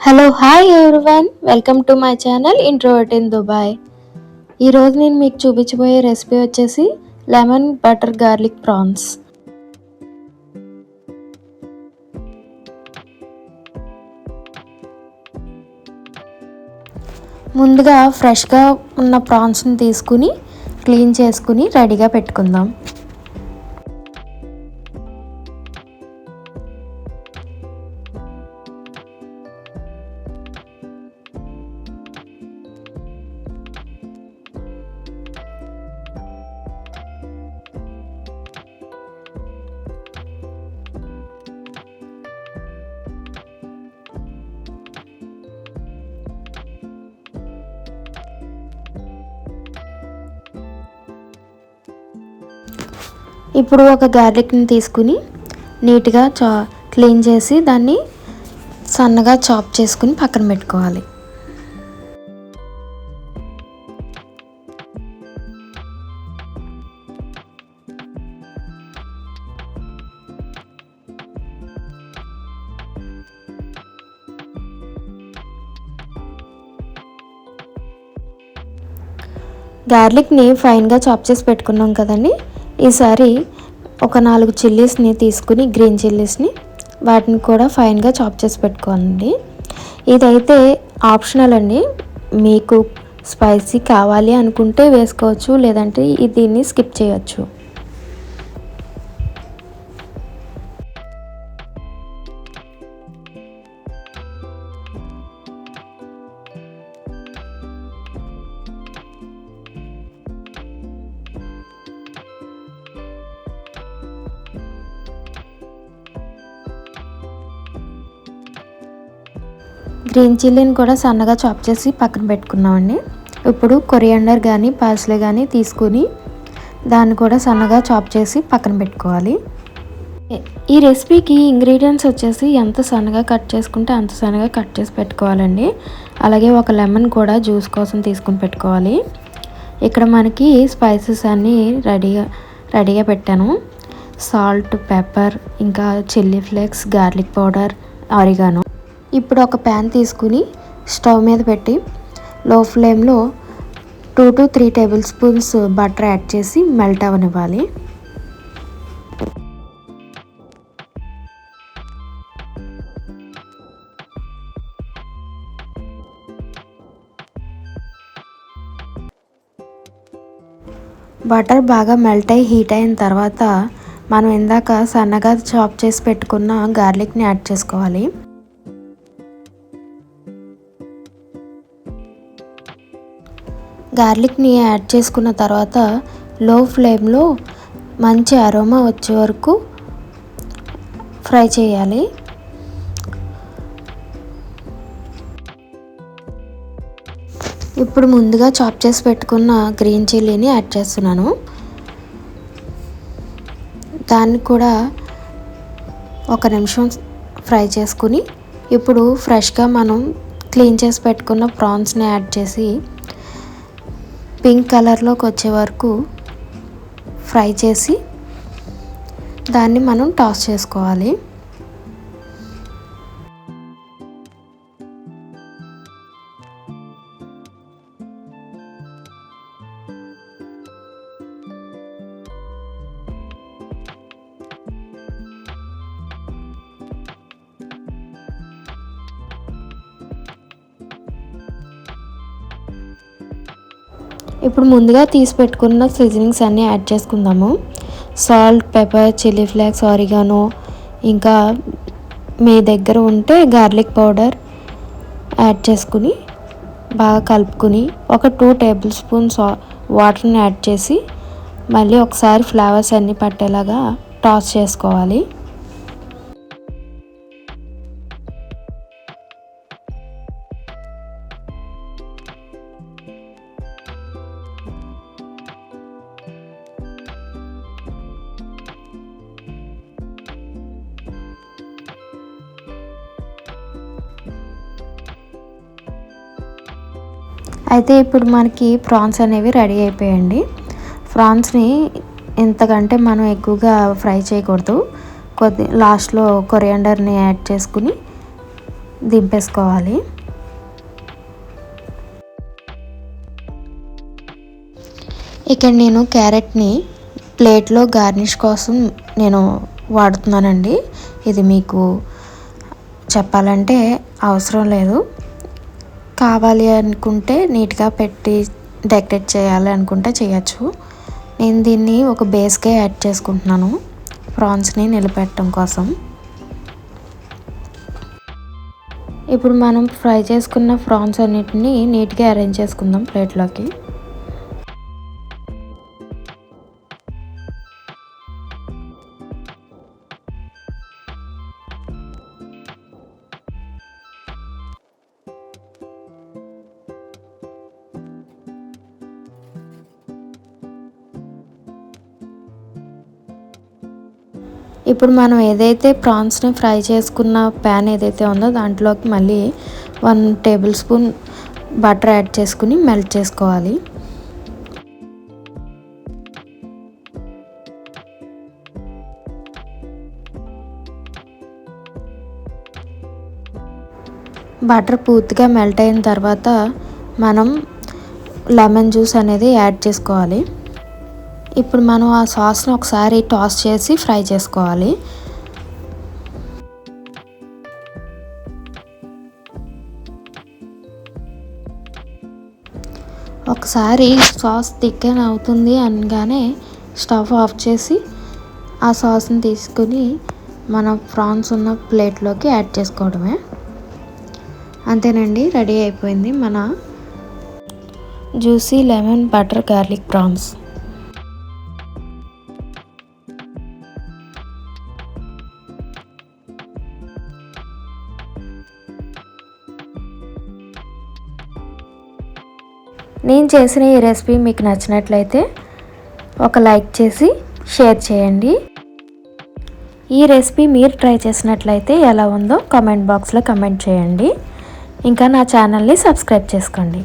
Hello hi everyone, welcome to my channel introvert in Dubai. ఈరోజు నేను మీకు చూపించబోయే రెసిపీ వచ్చేసి లెమన్ బటర్ గార్లిక్ ప్రాన్స్. ముందుగా ఫ్రెష్గా ఉన్న ప్రాన్స్ని తీసుకుని క్లీన్ చేసుకుని రెడీగా పెట్టుకుందాం. ఇప్పుడు ఒక గార్లిక్ని తీసుకుని నీట్గా క్లీన్ చేసి దాన్ని సన్నగా చాప్ చేసుకుని పక్కన పెట్టుకోవాలి. గార్లిక్ని ఫైన్గా చాప్ చేసి పెట్టుకున్నాం కదండి. ఈసారి ఒక 4 చిల్లీస్ని తీసుకుని గ్రీన్ చిల్లీస్ని వాటిని కూడా ఫైన్గా చాప్ చేసి పెట్టుకోండి. ఇదైతే ఆప్షనల్ అండి, మీకు స్పైసీ కావాలి అనుకుంటే వేసుకోవచ్చు, లేదంటే దీన్ని స్కిప్ చేయొచ్చు. గ్రీన్ చిల్లీని కూడా సన్నగా చాప్ చేసి పక్కన పెట్టుకున్నామండి. ఇప్పుడు కొరియాండర్ కానీ పార్స్లీ కానీ తీసుకుని దాన్ని కూడా సన్నగా చాప్ చేసి పక్కన పెట్టుకోవాలి. ఈ రెసిపీకి ఇంగ్రీడియంట్స్ వచ్చేసి ఎంత సన్నగా కట్ చేసుకుంటే అంత సన్నగా కట్ చేసి పెట్టుకోవాలండి. అలాగే ఒక లెమన్ కూడా జ్యూస్ కోసం తీసుకుని పెట్టుకోవాలి. ఇక్కడ మనకి స్పైసెస్ అన్నీ రెడీగా పెట్టాను. సాల్ట్, పెప్పర్, ఇంకా chilli flakes, garlic powder, oregano. ఇప్పుడు ఒక ప్యాన్ తీసుకుని స్టవ్ మీద పెట్టి లో ఫ్లేమ్లో 2 to 3 table spoons butter add చేసి మెల్ట్ అవ్వనివ్వాలి. బటర్ బాగా మెల్ట్ అయ్యి హీట్ అయిన తర్వాత మనం ఇందాక సన్నగా చాప్ చేసి పెట్టుకున్న గార్లిక్ని యాడ్ చేసుకోవాలి. గార్లిక్ని యాడ్ చేసుకున్న తర్వాత లో ఫ్లేమ్లో మంచి అరోమా వచ్చే వరకు ఫ్రై చేయాలి. ఇప్పుడు ముందుగా చాప్ చేసి పెట్టుకున్న గ్రీన్ చిల్లీని యాడ్ చేస్తున్నాను. దాన్ని కూడా 1 నిమిషం ఫ్రై చేసుకుని ఇప్పుడు ఫ్రెష్గా మనం క్లీన్ చేసి పెట్టుకున్న ప్రాన్స్ని యాడ్ చేసి పింక్ కలర్లోకి వచ్చే వరకు ఫ్రై చేసి దాన్ని మనం టాస్ చేసుకోవాలి. ఇప్పుడు ముందుగా తీసి పెట్టుకున్న సీజనింగ్స్ అన్నీ యాడ్ చేసుకుందాము. Salt, pepper, chilli flakes, oregano, ఇంకా మీ దగ్గర ఉంటే గార్లిక్ పౌడర్ యాడ్ చేసుకుని బాగా కలుపుకుని ఒక 2 టేబుల్ స్పూన్స్ వాటర్ని యాడ్ చేసి మళ్ళీ ఒకసారి ఫ్లేవర్స్ అన్నీ పట్టేలాగా టాస్ చేసుకోవాలి. అయితే ఇప్పుడు మనకి ప్రాన్స్ అనేవి రెడీ అయిపోయాయండి. ప్రాన్స్ని ఇంతకంటే మనం ఎక్కువగా ఫ్రై చేయకూడదు. లాస్ట్లో కొరియాండర్ని యాడ్ చేసుకుని దింపేసుకోవాలి. ఇక్కడ నేను క్యారెట్ని ప్లేట్లో గార్నిష్ కోసం నేను వాడుతున్నానండి. ఇది మీకు చెప్పాలంటే అవసరం లేదు. కావాలి అనుకుంటే నీట్గా పెట్టి డెకరేట్ చేయాలి అనుకుంటే చేయొచ్చు. నేను దీన్ని ఒక బేస్గా యాడ్ చేసుకుంటున్నాను ప్రాన్స్ని నిలబెట్టడం కోసం. ఇప్పుడు మనం ఫ్రై చేసుకున్న ప్రాన్స్ అన్నిటిని నీట్గా అరేంజ్ చేసుకుందాం ప్లేట్లోకి. ఇప్పుడు మనం ఏదైతే ప్రాన్స్ని ఫ్రై చేసుకున్న ప్యాన్ ఏదైతే ఉందో దాంట్లోకి మళ్ళీ 1 టేబుల్ స్పూన్ బటర్ యాడ్ చేసుకుని మెల్ట్ చేసుకోవాలి. బటర్ పూర్తిగా మెల్ట్ అయిన తర్వాత మనం లెమన్ జ్యూస్ అనేది యాడ్ చేసుకోవాలి. ఇప్పుడు మనం ఆ సాస్ని ఒకసారి టాస్ చేసి ఫ్రై చేసుకోవాలి. ఒకసారి సాస్ థిక్కెన్ అవుతుంది అనగానే స్టవ్ ఆఫ్ చేసి ఆ సాస్ని తీసుకుని మన ప్రాన్స్ ఉన్న ప్లేట్లోకి యాడ్ చేసుకోవడమే. అంతేనండి, రెడీ అయిపోయింది మన juicy lemon butter garlic prawns. నేను చేసిన ఈ రెసిపీ మీకు నచ్చినట్లయితే ఒక లైక్ చేసి షేర్ చేయండి. ఈ రెసిపీ మీరు ట్రై చేసినట్లయితే ఎలా ఉందో కామెంట్ బాక్స్లో కామెంట్ చేయండి. ఇంకా నా ఛానల్ని సబ్స్క్రైబ్ చేసుకోండి.